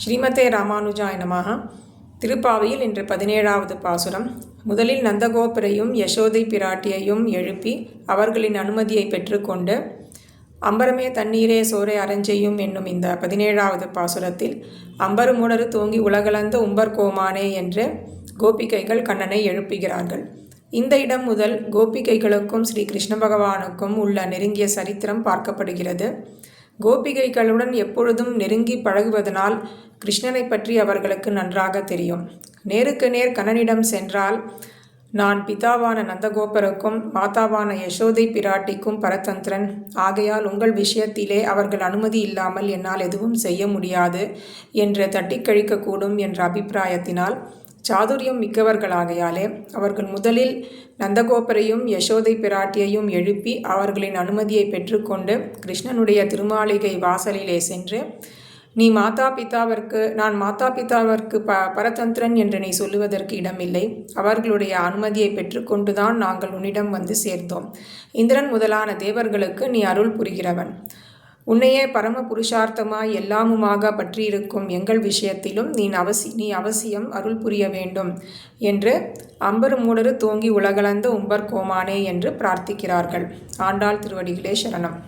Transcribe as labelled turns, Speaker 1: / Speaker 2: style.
Speaker 1: ஸ்ரீமதே ராமானுஜாய நமஹ. திருப்பாவையில் இன்று 17வது பாசுரம். முதலில் நந்தகோபரையும் யசோதை பிராட்டியையும் எழுப்பி அவர்களின் அனுமதியை பெற்றுக்கொண்டு அம்பரமே தண்ணீரே சோரை அரஞ்செய்யும் என்னும் இந்த 17வது பாசுரத்தில் அம்பரு மூடரு தோங்கி உலகளந்த உம்பர் கோமானே என்று கோபிகைகள் கண்ணனை எழுப்புகிறார்கள். இந்த இடம் முதல் கோபிகைகளுக்கும் ஸ்ரீ கிருஷ்ண பகவானுக்கும் உள்ள நெருங்கிய சரித்திரம் பார்க்கப்படுகிறது. கோபிகைகளுடன் எப்பொழுதும் நெருங்கி பழகுவதனால் கிருஷ்ணனை பற்றி அவர்களுக்கு நன்றாக தெரியும். நேருக்கு நேர் கண்ணனிடம் சென்றால், நான் பிதாவான நந்தகோபருக்கும் மாதாவான யசோதை பிராட்டிக்கும் பரதந்திரன், ஆகையால் உங்கள் விஷயத்திலே அவர்கள் அனுமதி இல்லாமல் என்னால் எதுவும் செய்ய முடியாது என்று தட்டி கழிக்கக்கூடும் என்ற அபிப்பிராயத்தினால் சாதுரியம் மிக்கவர்களாகையாலே அவர்கள் முதலில் நந்தகோபரையும் யசோதை பிராட்டியையும் எழுப்பி அவர்களின் அனுமதியை பெற்றுக்கொண்டு கிருஷ்ணனுடைய திருமாளிகை வாசலிலே சென்று, நான் மாதா பிதாவிற்கு பரதந்திரன் என்று நீ சொல்லுவதற்கு இடமில்லை. அவர்களுடைய அனுமதியை பெற்றுக்கொண்டுதான் நாங்கள் உன்னிடம் வந்து சேர்ந்தோம். இந்திரன் முதலான தேவர்களுக்கு நீ அருள் புரிகிறவன். உன்னையே பரம புருஷார்த்தமாய் எல்லாமுமாக பற்றியிருக்கும் எங்கள் விஷயத்திலும் நீ அவசியம் அருள் புரிய வேண்டும் என்று அம்பரு மூடரு தோங்கி உலகளந்த உம்பர் கோமானே என்று பிரார்த்திக்கிறார்கள். ஆண்டாள் திருவடிகளே சரணம்.